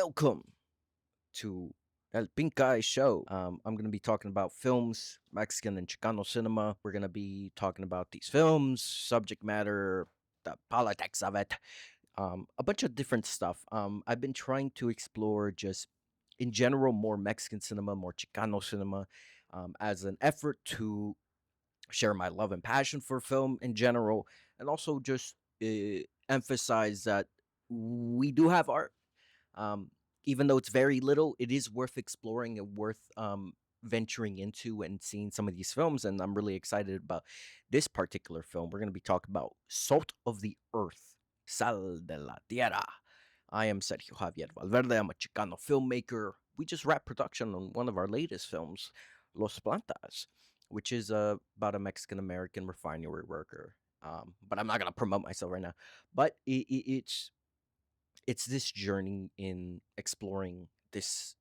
welcome to El Pincay Show. I'm going to be talking about films, Mexican and Chicano cinema. We're going to be talking about these films, subject matter, the politics of it, a bunch of different stuff. I've been trying to explore just in general more Mexican cinema, more Chicano cinema, as an effort to share my love and passion for film in general, and also just emphasize that we do have art. um, Even though it's very little, it is worth exploring and worth venturing into and seeing some of these films. And I'm really excited about this particular film. We're going to be talking about Salt of the Earth, Sal de la Tierra. I am Sergio Javier Valverde. I'm a Chicano filmmaker. We just wrapped production on one of our latest films, Los Plantas, which is about a Mexican American refinery worker. But I'm not going to promote myself right now. But it's this journey in exploring this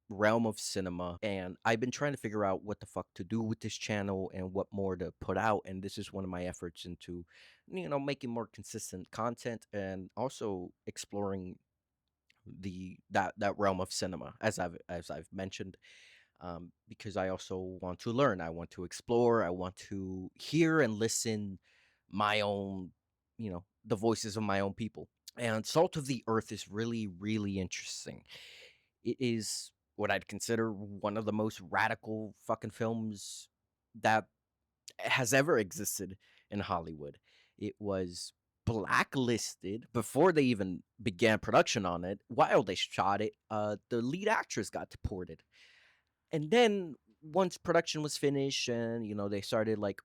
realm of cinema, and I've been trying to figure out what the fuck to do with this channel and what more to put out. And this is one of my efforts into making more consistent content and also exploring that realm of cinema, as I've mentioned. Because I also want to learn, I want to explore, I want to hear and listen my own, the voices of my own people. And Salt of the Earth is really, really interesting. It is what I'd consider one of the most radical fucking films that has ever existed in Hollywood. It was blacklisted before they even began production on it. While they shot it, the lead actress got deported. And then once production was finished and, they started like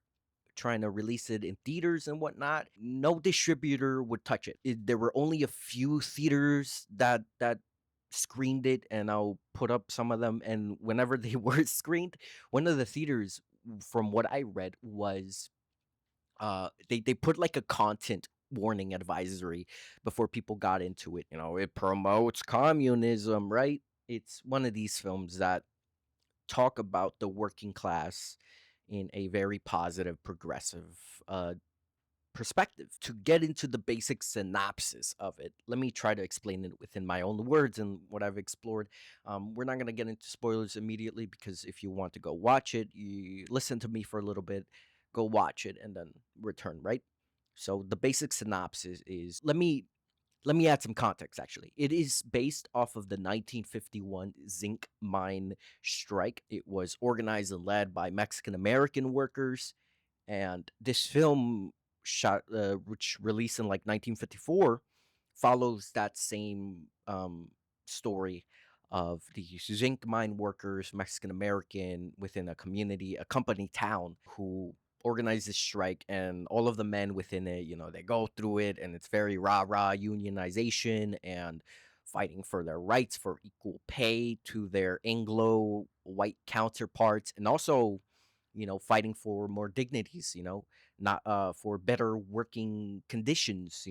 trying to release it in theaters and whatnot, no distributor would touch There were only a few theaters that screened it, and I'll put up some of them. And whenever they were screened, one of the theaters, from what I read, was they put like a content warning advisory before people got into it. It promotes communism, right? It's one of these films that talk about the working class in a very positive, progressive uh, perspective. To get into the basic synopsis of it, let me try to explain it within my own words and what I've explored. We're not going to get into spoilers immediately, because if you want to go watch it, you listen to me for a little bit, go watch it, and then return, right? So the basic synopsis is, let me add some context. Actually, it is based off of the 1951 zinc mine strike. It was organized and led by Mexican American workers, and this film, which released in like 1954, follows that same story of the zinc mine workers, Mexican American, within a community, a company town, who organize this strike. And all of the men within it, they go through it, and it's very rah-rah unionization and fighting for their rights, for equal pay to their Anglo white counterparts, and also fighting for more dignities, not for better working conditions.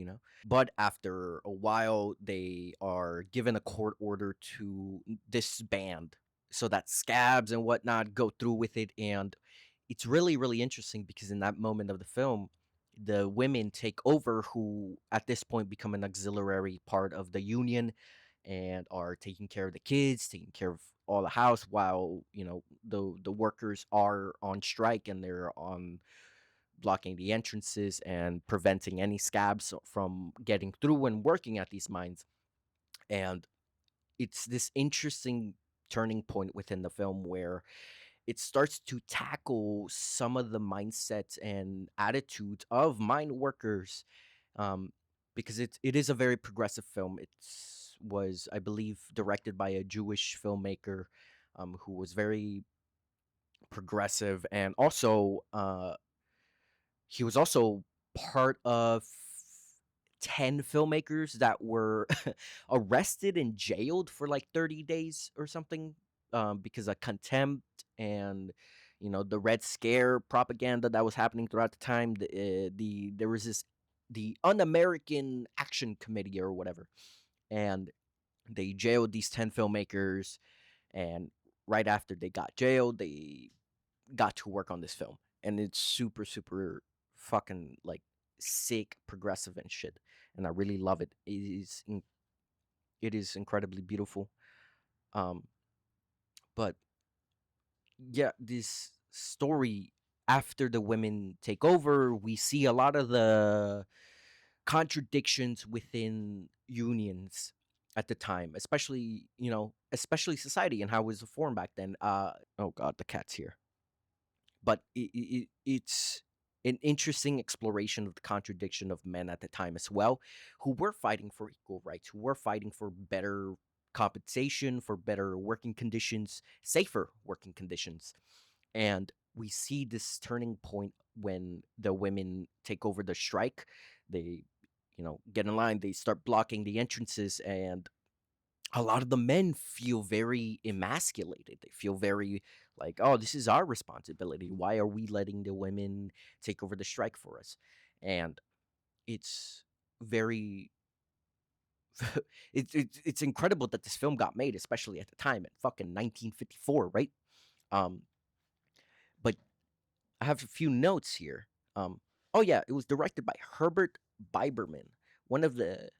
But after a while, they are given a court order to disband, so that scabs and whatnot go through with it. And it's really, really interesting, because in that moment of the film, the women take over, who at this point become an auxiliary part of the union, and are taking care of the kids, taking care of all the house, while the workers are on strike, and they're on blocking the entrances and preventing any scabs from getting through and working at these mines. And it's this interesting turning point within the film where it starts to tackle some of the mindsets and attitudes of mine workers, um, because it is a very progressive film. Was, I believe, directed by a Jewish filmmaker, who was very progressive, and also he was also part of 10 filmmakers that were arrested and jailed for like 30 days or something, because of contempt and the Red Scare propaganda that was happening throughout the time. There was the Un-American Action Committee or whatever, and they jailed these 10 filmmakers. And right after they got jailed, they got to work on this film, and it's super, super fucking like sick, progressive and shit. And I really love it. It is incredibly beautiful. Um, but yeah, this story, after the women take over, we see a lot of the contradictions within unions at the time, especially, especially society and how it was formed back then. Oh god, the cat's here. But it's an interesting exploration of the contradiction of men at the time as well, who were fighting for equal rights, who were fighting for better compensation, for better working conditions, safer working conditions. And we see this turning point when the women take over the strike. They, get in line, they start blocking the entrances, and a lot of the men feel very emasculated. They feel very like, oh, this is our responsibility. Why are we letting the women take over the strike for us? And it's very it's incredible that this film got made, especially at the time in fucking 1954, right? um but I have a few notes here. Oh yeah, it was directed by Herbert Biberman, one of the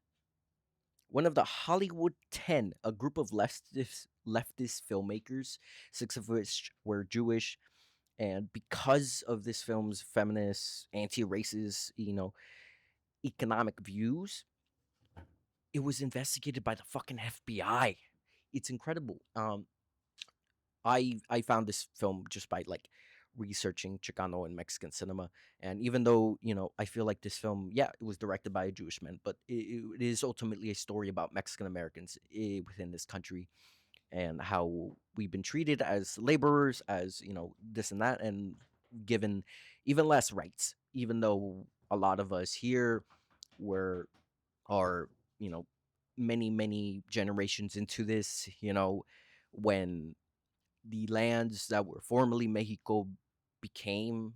Hollywood 10, a group of leftist filmmakers, six of which were Jewish. And because of this film's feminist, anti-racist, economic views, it was investigated by the fucking FBI. It's incredible. I found this film just by like researching Chicano and Mexican cinema, and even though I feel like this film, yeah, it was directed by a Jewish man, but it is ultimately a story about Mexican Americans within this country and how we've been treated as laborers, as this and that, and given even less rights, even though a lot of us here were are many generations into this, when the lands that were formerly Mexico became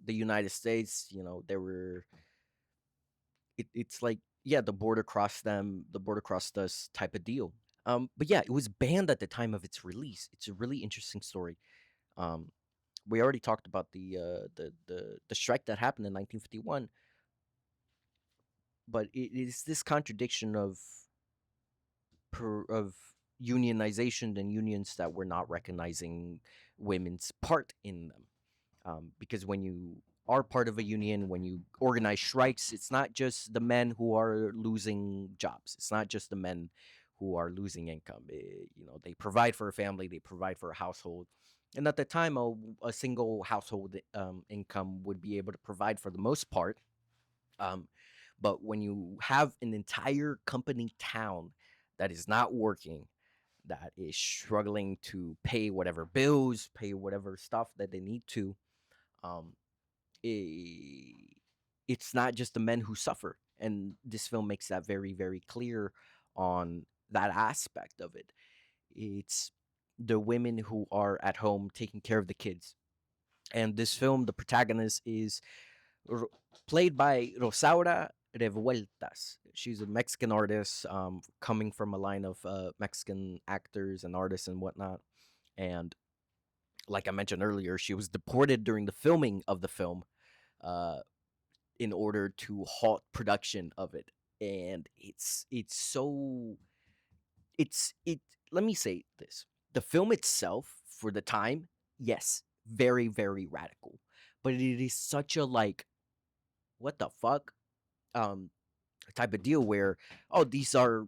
the United States. There were it's like, yeah, the border crossed them, the border crossed us type of deal. But yeah, it was banned at the time of its release. It's a really interesting story. Um, we already talked about the strike that happened in 1951, but it is this contradiction of unionization and unions that were not recognizing women's part in them. Because when you are part of a union, when you organize strikes, it's not just the men who are losing jobs. It's not just the men who are losing income. They provide for a family, they provide for a household. And at the time, a single household income would be able to provide for the most part. Um, but when you have an entire company town that is not working, that is struggling to pay whatever bills, pay whatever stuff that they need to, um, i- it's not just the men who suffer. And this film makes that very, very clear on that aspect of it. It's the women who are at home taking care of the kids. And this film, the protagonist is r- played by Rosaura Revueltas. She's a Mexican artist, coming from a line of Mexican actors and artists and whatnot. And like I mentioned earlier, she was deported during the filming of the film, uh, in order to halt production of it. And it's so it let me say this. The film itself for the time, yes, very, very radical. But it is such a like, what the fuck? Um type of deal where, oh, these are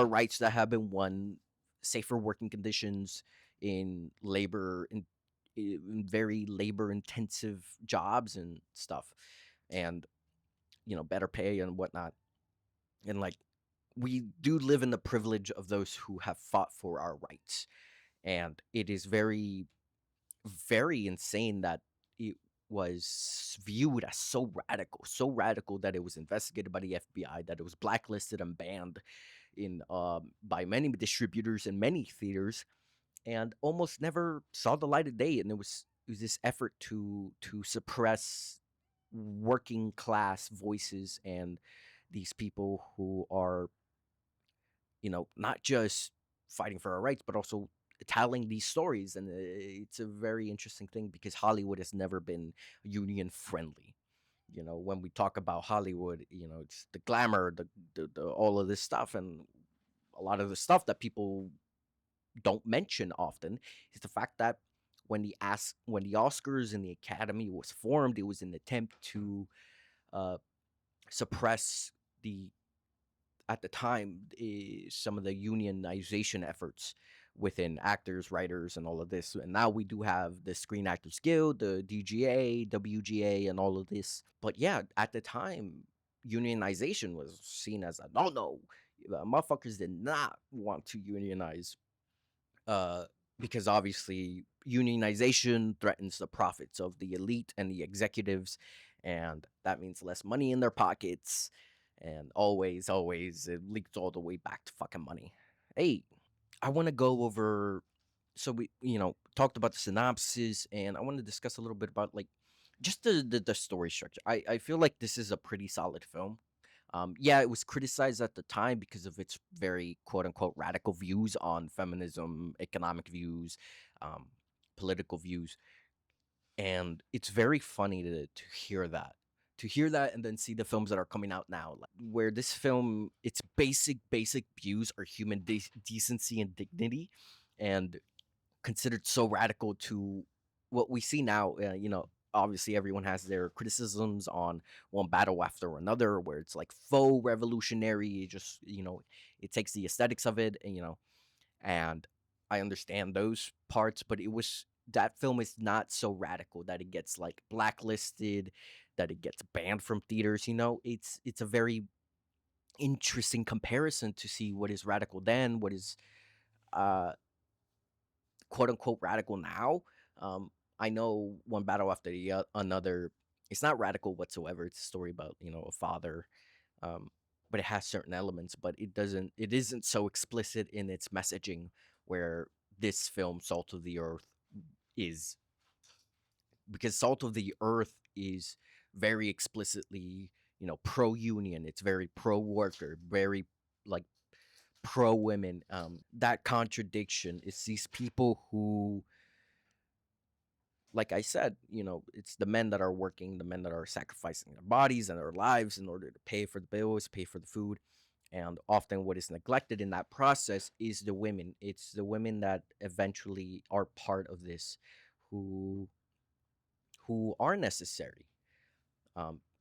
rights that have been won, safer working conditions in labor in very labor intensive jobs and stuff, and better pay and whatnot. And like, we do live in the privilege of those who have fought for our rights. And it is very, very insane that it was viewed as so radical that it was investigated by the FBI, that it was blacklisted and banned in by many distributors in many theaters, and almost never saw the light of day. And it was this effort to suppress working class voices and these people who are, not just fighting for our rights, but also telling these stories. And it's a very interesting thing because Hollywood has never been union friendly. When we talk about Hollywood, it's the glamour, the all of this stuff, and a lot of the stuff that people don't mention often is the fact that when the Oscars and the Academy was formed, it was an attempt to uh, suppress the at the time some of the unionization efforts within actors, writers, and all of this. And now we do have the Screen Actors Guild, the DGA, WGA, and all of this. But yeah, at the time, unionization was seen as a no no. Motherfuckers did not want to unionize uh, because obviously unionization threatens the profits of the elite and the executives, and that means less money in their pockets. And always, it leaks all the way back to fucking money. Hey, I want to go over. So we, talked about the synopsis, and I want to discuss a little bit about like just the story structure. I feel like this is a pretty solid film. Yeah, it was criticized at the time because of its very quote unquote radical views on feminism, economic views, um, political views, and it's very funny to hear that, and then see the films that are coming out now, like, where this film, its basic views are human decency and dignity, and considered so radical to what we see now. Obviously, everyone has their criticisms on one battle after another, where it's like faux revolutionary. Just it takes the aesthetics of it, and I understand those parts, but it was that film is not so radical that it gets like blacklisted, that it gets banned from theaters. It's a very interesting comparison to see what is radical then, what is uh quote unquote radical now. Um, I know one battle after another. It's not radical whatsoever. It's a story about a father, um, but it has certain elements. But it doesn't. It isn't so explicit in its messaging. Where this film, Salt of the Earth, is, because Salt of the Earth is very explicitly pro union. It's very pro worker, very like pro women. That contradiction is these people who, like I said, it's the men that are working, the men that are sacrificing their bodies and their lives in order to pay for the bills, pay for the food. And often what is neglected in that process is the women. It's the women that eventually are part of this, who are necessary.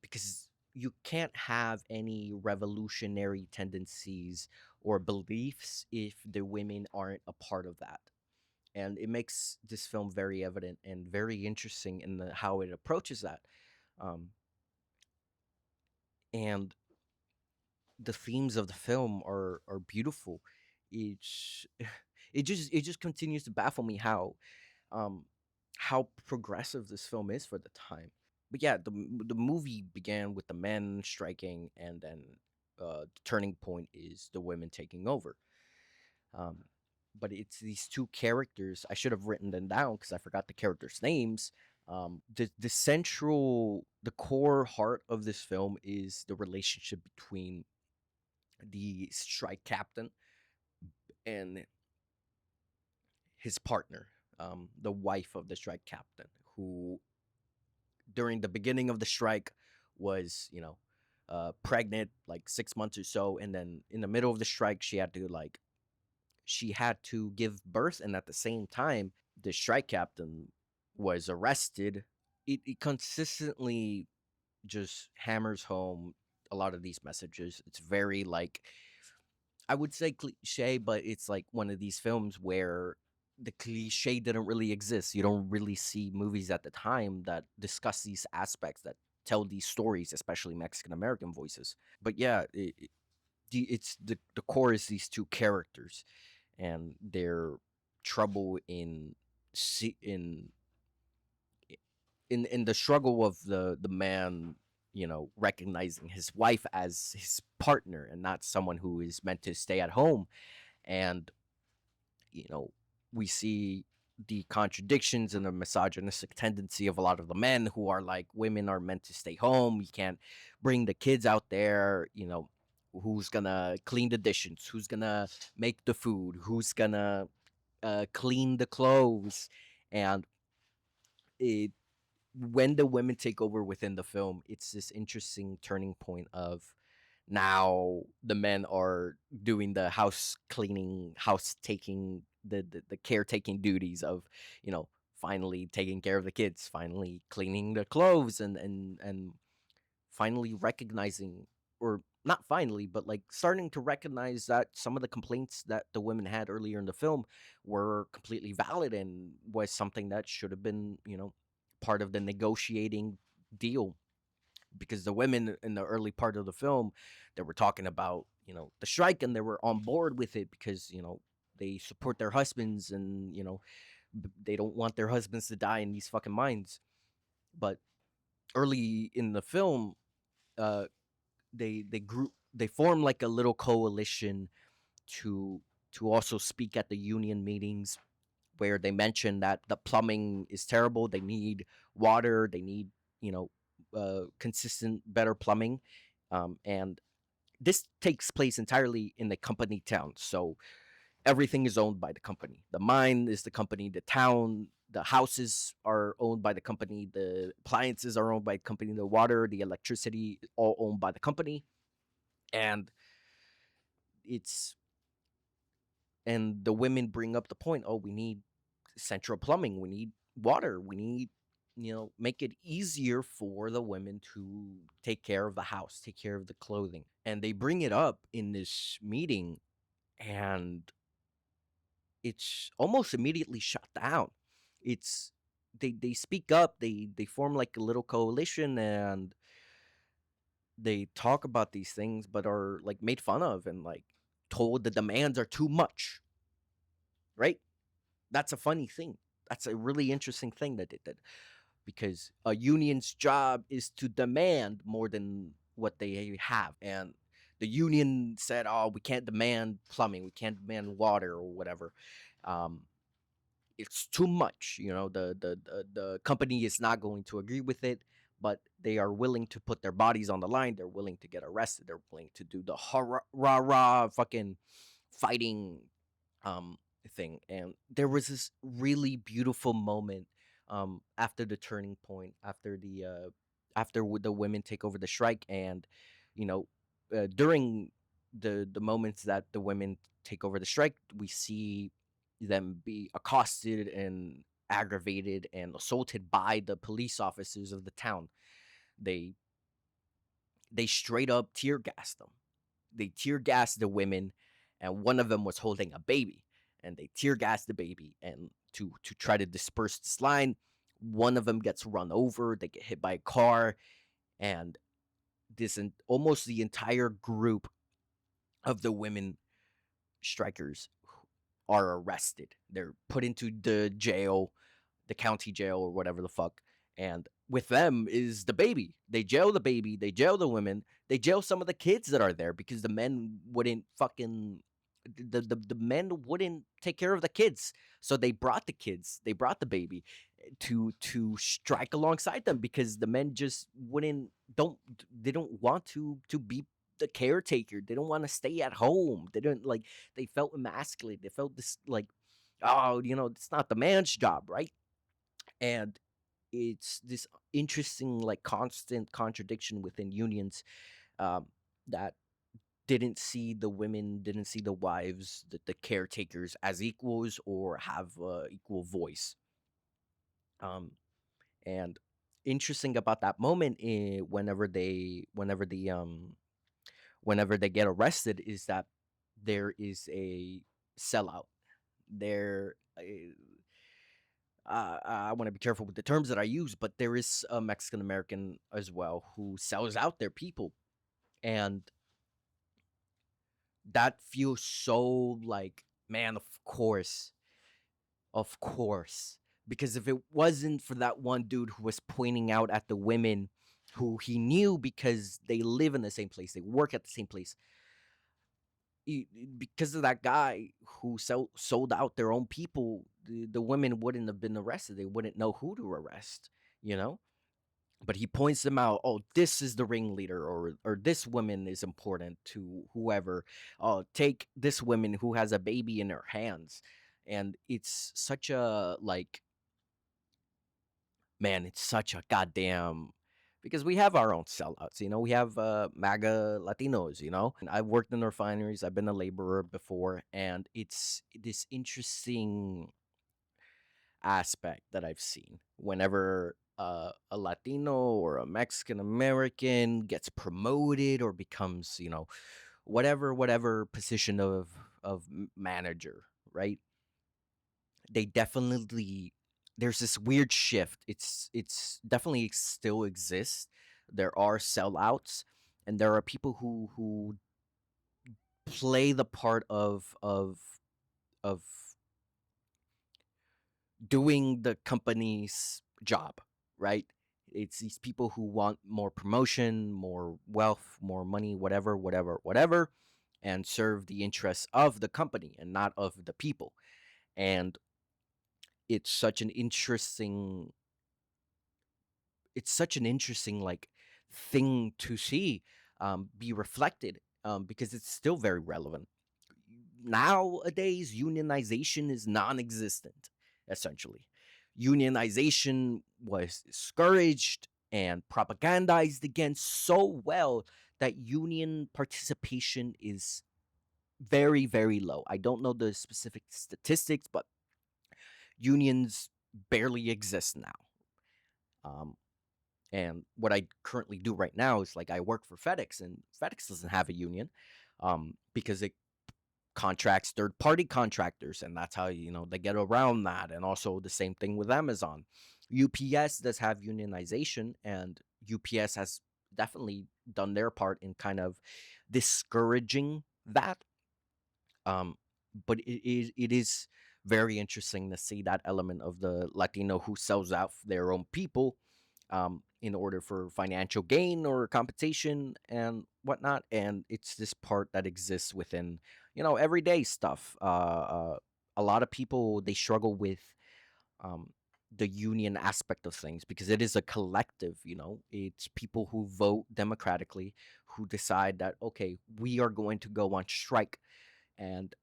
Because you can't have any revolutionary tendencies or beliefs if the women aren't a part of that. And it makes this film very evident and very interesting in how it approaches that. Um, and the themes of the film are beautiful. It's it just continues to baffle me um, how progressive this film is for the time. But yeah, the movie began with the men striking, and then the turning point is the women taking over. Um, but it's these two characters. I should have written them down because I forgot the characters' names. The core heart of this film is the relationship between the strike captain and his partner, the wife of the strike captain, who during the beginning of the strike was, pregnant like 6 months or so, and then in the middle of the strike, she had to give birth, and at the same time, the strike captain was arrested. It consistently just hammers home a lot of these messages. It's very like, I would say cliche, but it's like one of these films where the cliche didn't really exist. You don't really see movies at the time that discuss these aspects, that tell these stories, especially Mexican American voices. But yeah, it's the core is these two characters and their trouble in the struggle of the man, recognizing his wife as his partner and not someone who is meant to stay at home. And you know we see the contradictions and the misogynistic tendency of a lot of the men who are like, women are meant to stay home, you can't bring the kids out there. Who's gonna clean the dishes, who's gonna make the food, who's gonna clean the clothes. And it when the women take over within the film, it's this interesting turning point of Now the men are doing the house cleaning, house taking, the caretaking duties of, you know, finally taking care of the kids, finally cleaning the clothes, and finally recognizing, or not finally, but like starting to recognize that some of the complaints that the women had earlier in the film were completely valid and was something that should have been, you know, part of the negotiating deal. Because the women in the early part of the film, they were talking about, you know, the strike, and they were on board with it because, you know, they support their husbands, and, you know, they don't want their husbands to die in these fucking mines. But early in the film, uh they form like a little coalition to also speak at the union meetings, where they mention that the plumbing is terrible. They need water. They need, you know, consistent, better plumbing. And this takes place entirely in the company town. So everything is owned by the company. The mine is the company. The town, the houses are owned by the company. The appliances are owned by the company. The water, the electricity, all owned by the company. And it's and the women bring up the point, oh, we need central plumbing, we need water, we need, you know, make it easier for the women to take care of the house, take care of the clothing. And they bring it up in this meeting, and it's almost immediately shut down. It's they speak up, they form like a little coalition, and they talk about these things, but are like made fun of and like told the demands are too much, right? That's a funny thing. That's a really interesting thing that they did, because a union's job is to demand more than what they have. And the union said, "Oh, we can't demand plumbing, we can't demand water or whatever. Um, it's too much." You know, the company is not going to agree with it, but they are willing to put their bodies on the line. They're willing to get arrested. They're willing to do the rah rah fucking fighting um thing. And there was this really beautiful moment after the turning point, after the women take over the strike. And, you know, during the moments that the women take over the strike, we see them be accosted and aggravated and assaulted by the police officers of the town. They they straight up tear gassed them. They tear gassed the women, and one of them was holding a baby, and they tear gassed the baby. And to try to disperse this line, one of them gets run over. They get hit by a car, and almost the entire group of the women strikers are arrested. They're put into the jail, the county jail or whatever the fuck. And with them is the baby. They jail the baby, they jail the women, they jail some of the kids that are there, because the men wouldn't fucking the men wouldn't take care of the kids. So they brought the kids, they brought the baby to strike alongside them, because the men just wouldn't don't they don't want to be the caretaker. They don't want to stay at home. They don't like they felt emasculated. They felt this like, oh, you know, it's not the man's job, right? And it's this interesting like constant contradiction within unions, um, that didn't see the wives, the caretakers, as equals or have equal voice. um, and interesting about that moment, whenever they get arrested, is that there is a sellout there. I want to be careful with the terms that I use, but there is a Mexican American as well who sells out their people. And that feels so like, man, of course. Because if it wasn't for that one dude who was pointing out at the women who he knew because they live in the same place, they work at the same place, because of that guy who sold out their own people, the women wouldn't have been arrested. They wouldn't know who to arrest, you know? But he points them out. Oh, this is the ringleader, or this woman is important to whoever. Oh, take this woman who has a baby in her hands. And it's such a like, man, it's such a goddamn because we have our own sellouts. We have MAGA Latinos. And I've worked in refineries. I've been a laborer before, and it's this interesting aspect that I've seen whenever a Latino or a Mexican American gets promoted or becomes, whatever position of manager, right? They definitely there's this weird shift. It's definitely still exists. There are sellouts, and there are people who play the part of doing the company's job, right? It's these people who want more promotion, more wealth, more money, whatever, and serve the interests of the company and not of the people. And it's such an interesting like thing to see be reflected, because it's still very relevant. Nowadays, unionization is non-existent. Essentially, unionization was discouraged and propagandized against so well that union participation is very, very low. I don't know the specific statistics, but unions barely exist now. um, And what I currently do right now is, like, I work for FedEx, and FedEx doesn't have a union, because it contracts third party contractors, and that's how they get around that. And also the same thing with Amazon. UPS does have unionization, and UPS has definitely done their part in kind of discouraging that. Um, but it is very interesting to see that element of the Latino who sells out their own people, in order for financial gain or compensation and whatnot. And it's this part that exists within, everyday stuff. A lot of people, they struggle with um, the union aspect of things because it is a collective. It's people who vote democratically, who decide that, okay, we are going to go on strike and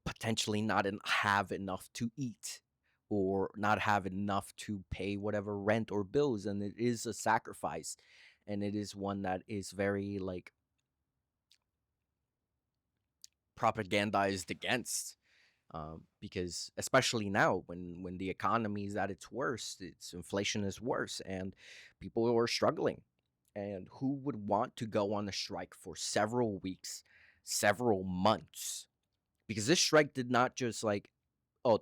potentially not have enough to eat, or not have enough to pay whatever rent or bills. And it is a sacrifice, and it is one that is very, like, propagandized against, because especially now, when the economy is at its worst, its inflation is worse, and people are struggling. And who would want to go on a strike for several weeks, several months? Because this strike did not just, like,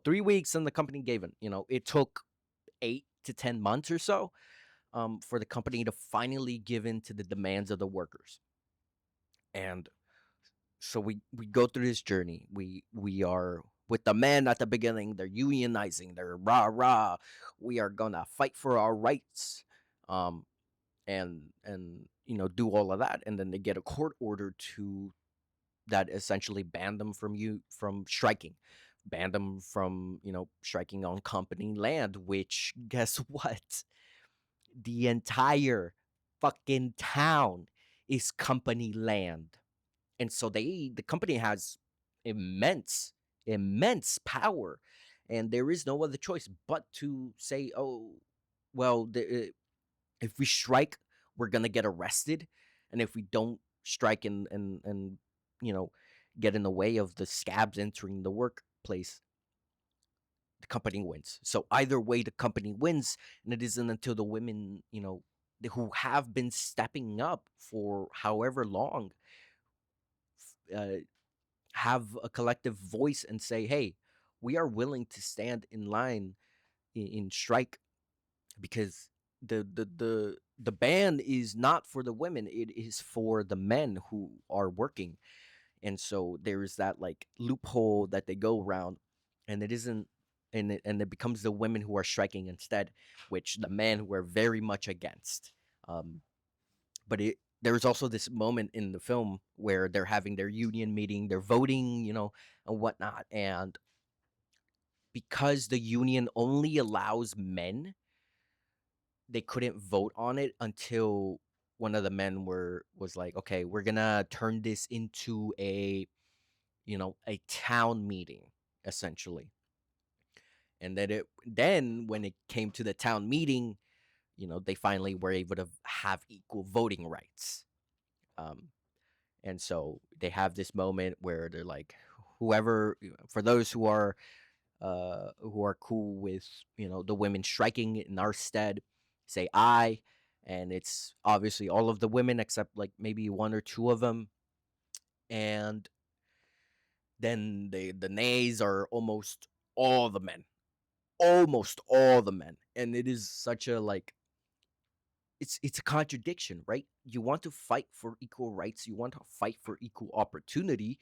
3 weeks and the company gave it. It took 8 to 10 months or so, for the company to finally give in to the demands of the workers. And so we go through this journey. We are with the men at the beginning. They're unionizing. They're rah rah. We are gonna fight for our rights, um, and do all of that. And then they get a court order to that essentially banned them from striking, banned them from striking on company land. Which, guess what? The entire fucking town is company land. And so the company has immense, immense power, and there is no other choice but to say, oh, well, if we strike, we're gonna get arrested. And if we don't strike and you know get in the way of the scabs entering the workplace, the company wins. So either way, the company wins. And it isn't until the women, who have been stepping up for however long, uh, have a collective voice and say, hey, we are willing to stand in line in strike, because the ban is not for the women, it is for the men who are working. And so there is that, like, loophole that they go around, and it isn't and it becomes the women who are striking instead, which the men were very much against. But there's also this moment in the film where they're having their union meeting, they're voting, and whatnot. And because the union only allows men, they couldn't vote on it until one of the men was like, okay, we're gonna turn this into a town meeting, essentially. And then when it came to the town meeting, they finally were able to have equal voting rights. Um, and so they have this moment where they're like, whoever, for those who are cool with the women striking in our stead, say aye. And it's obviously all of the women except like maybe one or two of them. And then the nays are almost all the men. And it is such a like, it's a contradiction, right? You want to fight for equal rights, you want to fight for equal opportunity,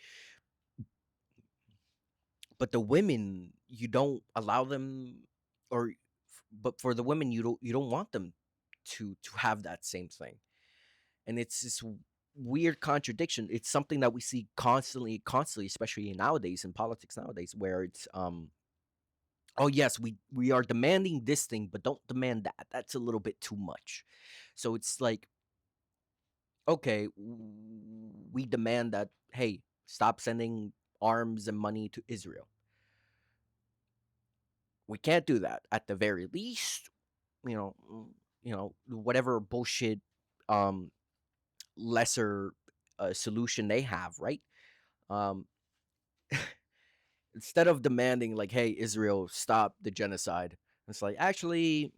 but the women, you don't allow them, or but for the women, you don't want them to have that same thing. And it's this weird contradiction. It's something that we see constantly, especially nowadays in politics nowadays, where it's oh yes, we are demanding this thing, but don't demand that. That's a little bit too much. So it's like, okay, we demand that, hey, stop sending arms and money to Israel. We can't do that. At the very least, whatever bullshit um lesser solution they have, right? Um Instead of demanding like, hey, Israel, stop the genocide, it's like, actually,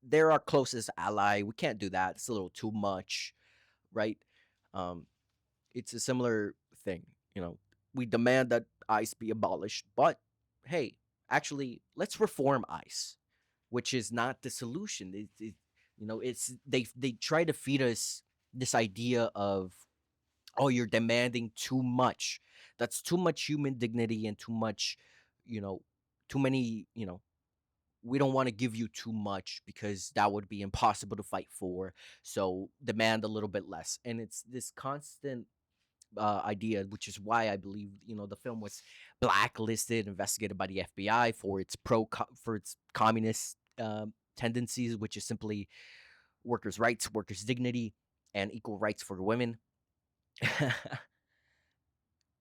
they're our closest ally. We can't do that. It's a little too much, right? Um, it's a similar thing. You know, we demand that ICE be abolished, but hey, actually, let's reform ICE, which is not the solution. It's they try to feed us this idea of, oh, you're demanding too much. That's too much human dignity and too much, you know, too many, we don't want to give you too much because that would be impossible to fight for. So demand a little bit less. And it's this constant idea, which is why I believe the film was blacklisted, investigated by the FBI for its for its communist tendencies, which is simply workers' rights, workers' dignity, and equal rights for women.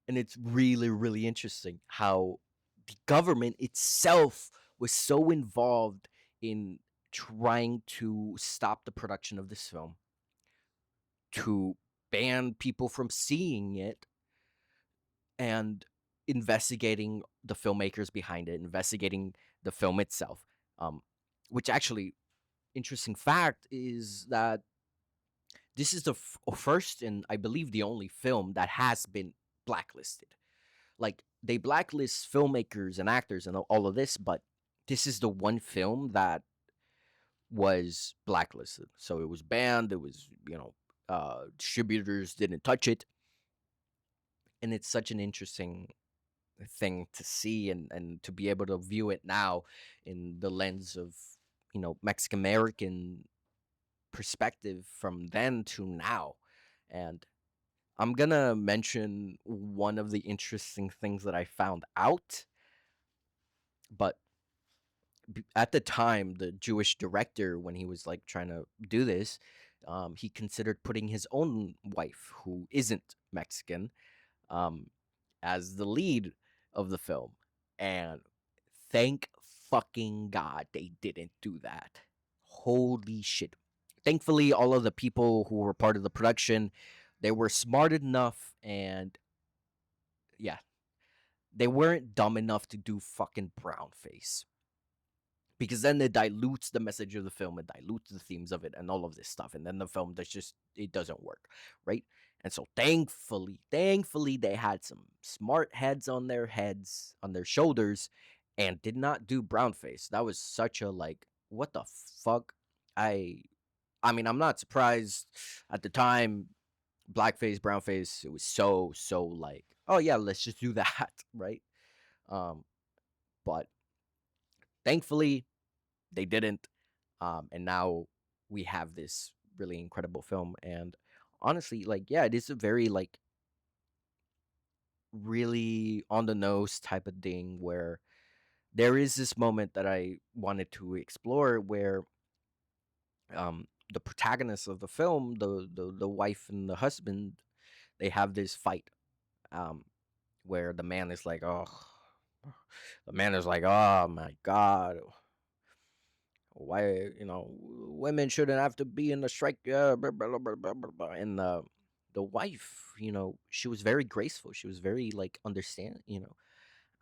And it's really, really interesting how the government itself was so involved in trying to stop the production of this film, to ban people from seeing it, and investigating the filmmakers behind it, investigating the film itself. Um, which actually, interesting fact is that this is the first and I believe the only film that has been blacklisted. Like, they blacklist filmmakers and actors and all of this, but this is the one film that was blacklisted. So it was banned. It was, distributors didn't touch it. And it's such an interesting thing to see, and to be able to view it now in the lens of, Mexican American perspective from then to now. And I'm gonna mention one of the interesting things that I found out, but at the time, the Jewish director, when he was like trying to do this, he considered putting his own wife, who isn't Mexican, um, as the lead of the film. And thank fucking God they didn't do that. Holy shit. Thankfully, all of the people who were part of the production, they were smart enough, and yeah, they weren't dumb enough to do fucking brown face, because then it dilutes the message of the film, it dilutes the themes of it and all of this stuff, and then the film does just, it doesn't work, right? And so thankfully they had some smart heads on their shoulders, and did not do brown face. That was such a like, what the fuck. I mean, I'm not surprised. At the time, blackface, brownface, it was so like, oh yeah, let's just do that, right? um but thankfully they didn't. And now we have this really incredible film. And honestly, like, yeah, it is a very like really on the nose type of thing, where there is this moment that I wanted to explore, where the protagonists of the film, the wife and the husband, they have this fight, um where the man is like, oh, oh my god, why, women shouldn't have to be in the strike, blah, blah, blah, blah, blah, blah. And the wife, she was very graceful, she was very like understand,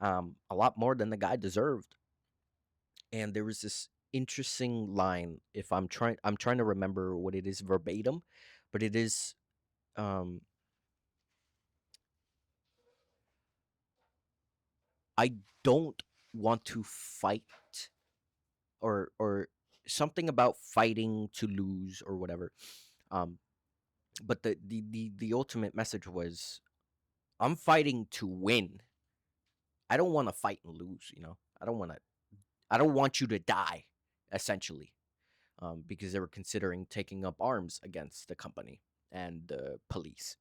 a lot more than the guy deserved. And there was this interesting line, if I'm trying to remember what it is verbatim, but it is, um I don't want to fight, or something about fighting to lose or whatever. um but the ultimate message was, I'm fighting to win. I don't want to fight and lose, I don't want you to die, essentially. Because they were considering taking up arms against the company and the police.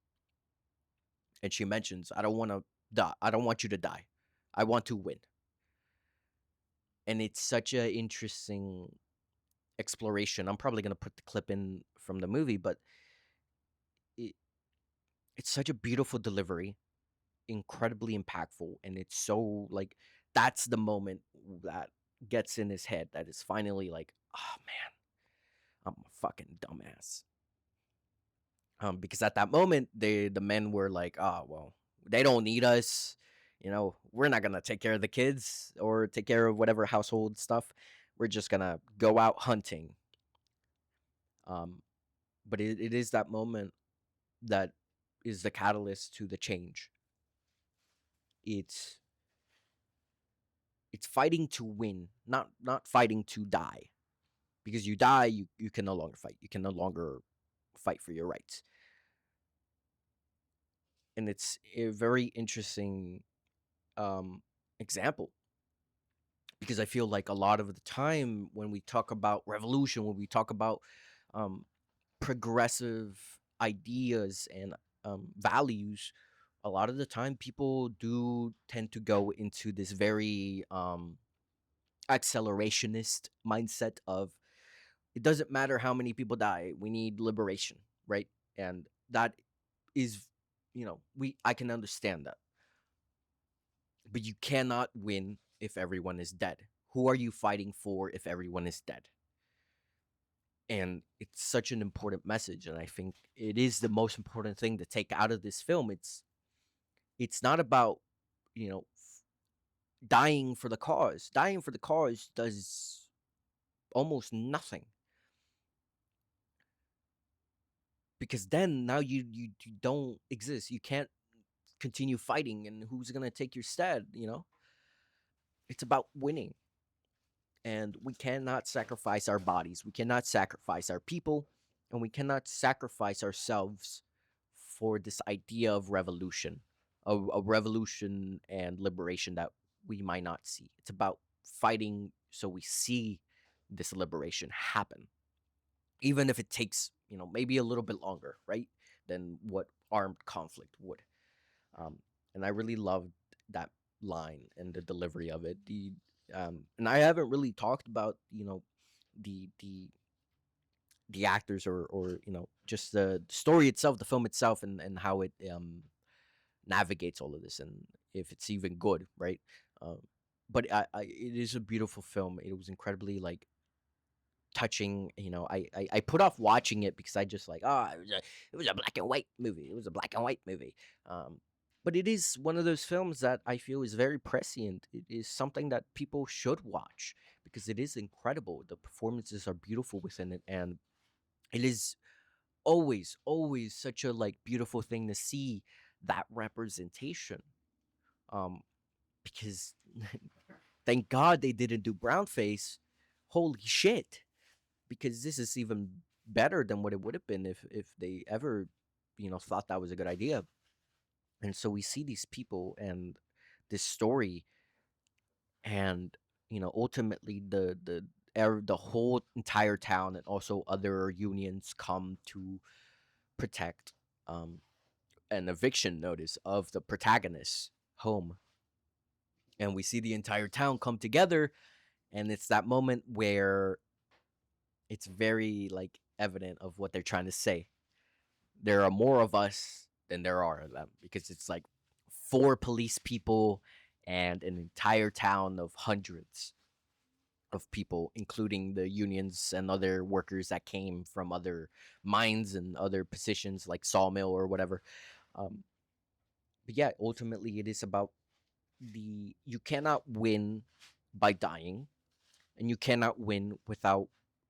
And she mentions, I don't want to die. I don't want you to die. I want to win. And it's such a interesting exploration. I'm probably going to put the clip in from the movie, but it, it's such a beautiful delivery, incredibly impactful, and it's so like, that's the moment that gets in his head, that is finally like, oh man, I'm a fucking dumbass. Because at that moment, the men were like, oh well, they don't need us. We're not gonna take care of the kids or take care of whatever household stuff. We're just gonna go out hunting. Um, but it is that moment that is the catalyst to the change. It's it's fighting to win, not fighting to die. Because you die, you can no longer fight. You can no longer fight for your rights. And it's a very interesting um, example, because I feel like a lot of the time when we talk about revolution, when we talk about um, progressive ideas and values, a lot of the time people do tend to go into this very accelerationist mindset of, it doesn't matter how many people die, we need liberation, right? And that is, we I can understand that, but you cannot win if everyone is dead. Who are you fighting for if everyone is dead? And it's such an important message, and I think it is the most important thing to take out of this film. It's not about, dying for the cause. Dying for the cause does almost nothing, because then now you don't exist. You can't continue fighting, and who's going to take your stead, It's about winning. And we cannot sacrifice our bodies, we cannot sacrifice our people, and we cannot sacrifice ourselves for this idea of revolution, a revolution and liberation that we might not see. It's about fighting so we see this liberation happen, even if it takes, maybe a little bit longer, right, than what armed conflict would. um, and I really loved that line and the delivery of it. And I haven't really talked about, the the actors, or just the story itself, the film itself, and how it navigates all of this, and if it's even good, right? Um, but it is a beautiful film. It was incredibly like touching. I put off watching it because I just like, it was a black and white movie. It was a black and white movie. Um, but it is one of those films that I feel is very prescient. It is something that people should watch because it is incredible. The performances are beautiful within it, and it is always, always such a like beautiful thing to see that representation. Um, because thank God they didn't do brown face. Holy shit! Because this is even better than what it would have been if they ever, thought that was a good idea. And so we see these people and this story, and ultimately the whole entire town and also other unions come to protect um an eviction notice of the protagonist's home. And we see the entire town come together, and it's that moment where it's very like evident of what they're trying to say. There are more of us than there are of them, because it's like four police people and an entire town of hundreds. of people, including the unions and other workers that came from other mines and other positions like sawmill or whatever. Um, but yeah, ultimately, it is about the you cannot win by dying, and you cannot win without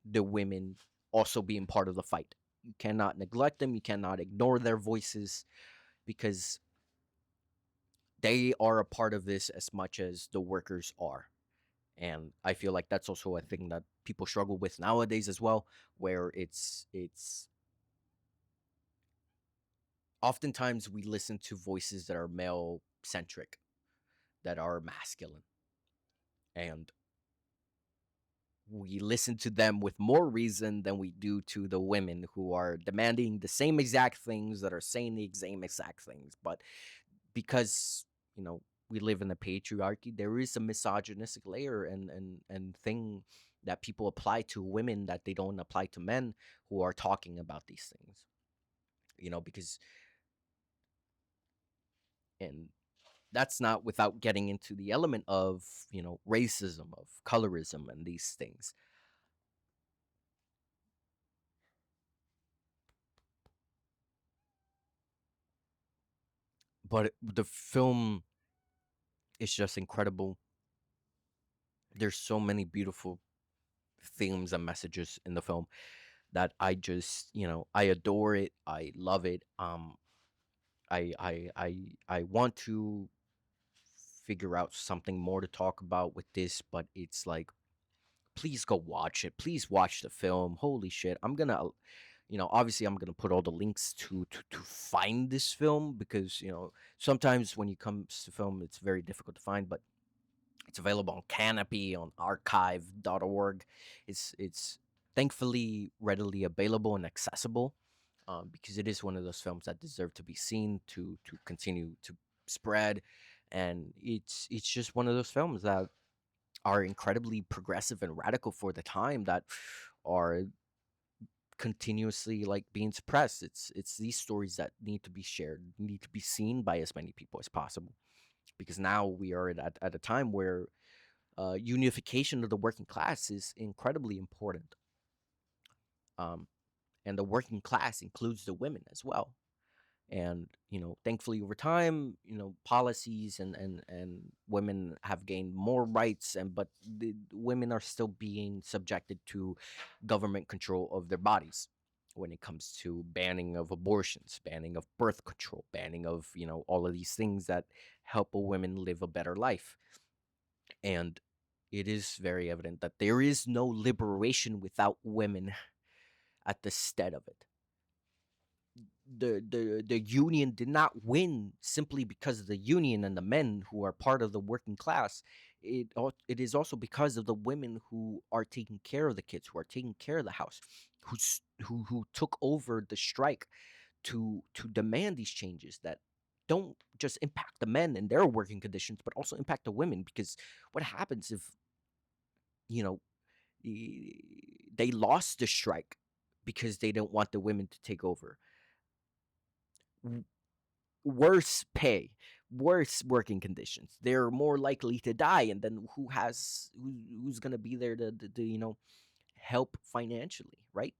the women also being part of the fight. You cannot neglect them, you cannot ignore their voices, because they are a part of this as much as the workers are. And I feel like that's also a thing that people struggle with nowadays as well, where it's oftentimes we listen to voices that are male centric, that are masculine, and we listen to them with more reason than we do to the women who are demanding the same exact things, that are saying the same exact things. But because, you know, we live in a patriarchy, there is a misogynistic layer and thing that people apply to women that they don't apply to men who are talking about these things. You know, because, and that's not without getting into the element of, you know, racism, of colorism and these things. But the film is just incredible. There's so many beautiful themes and messages in the film that I just, you know, I adore it. I love it. I want to figure out something more to talk about with this, but it's like, please go watch it. Please watch the film. Holy shit. I'm gonna, you know, obviously I'm gonna put all the links to find this film, because, you know, sometimes when you come to film it's very difficult to find, but it's available on Canopy, on archive.org. It's thankfully readily available and accessible, because it is one of those films that deserve to be seen, to continue to spread. And it's just one of those films that are incredibly progressive and radical for the time, that are continuously like being suppressed. It's these stories that need to be shared, need to be seen by as many people as possible, because now we are at a time where unification of the working class is incredibly important. Um, and the working class includes the women as well. And, you know, thankfully over time, you know, policies and women have gained more rights, and but the women are still being subjected to government control of their bodies, when it comes to banning of abortions, banning of birth control, banning of, you know, all of these things that help a woman live a better life. And it is very evident that there is no liberation without women at the stead of it. The union did not win simply because of the union and the men who are part of the working class. It is also because of the women who are taking care of the kids, who are taking care of the house, who took over the strike to demand these changes that don't just impact the men and their working conditions, but also impact the women. Because what happens if, you know, they lost the strike because they don't want the women to take over? Worse pay, worse working conditions. They're more likely to die, and then who's gonna be there to you know, help financially, right?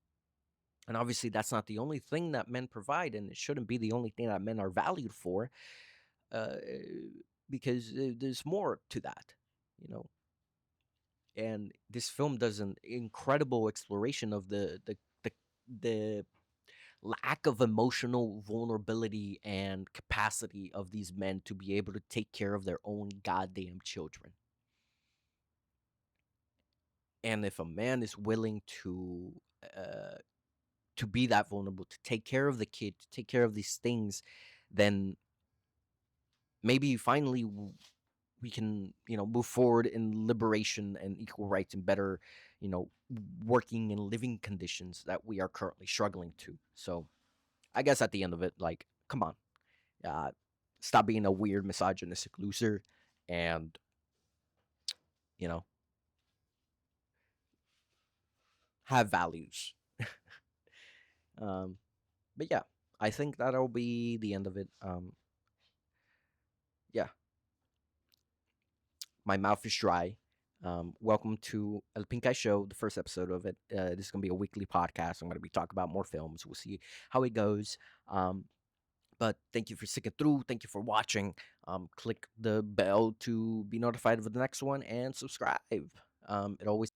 And obviously, that's not the only thing that men provide, and it shouldn't be the only thing that men are valued for, uh, because there's more to that, you know. And this film does an incredible exploration of the lack of emotional vulnerability and capacity of these men to be able to take care of their own goddamn children. And if a man is willing uh, to be that vulnerable, to take care of the kid, to take care of these things, then maybe finally we can, you know, move forward in liberation and equal rights and better, you know, working and living conditions that we are currently struggling to. So I guess at the end of it, like, come on, uh, stop being a weird misogynistic loser, and, you know, have values. um, but yeah, I think that'll be the end of it. Yeah, my mouth is dry. Welcome to El Pinkei Show, the first episode of it. This is going to be a weekly podcast. I'm going to be talking about more films. We'll see how it goes. Um, but thank you for sticking through. Thank you for watching. Click the bell to be notified of the next one and subscribe. It always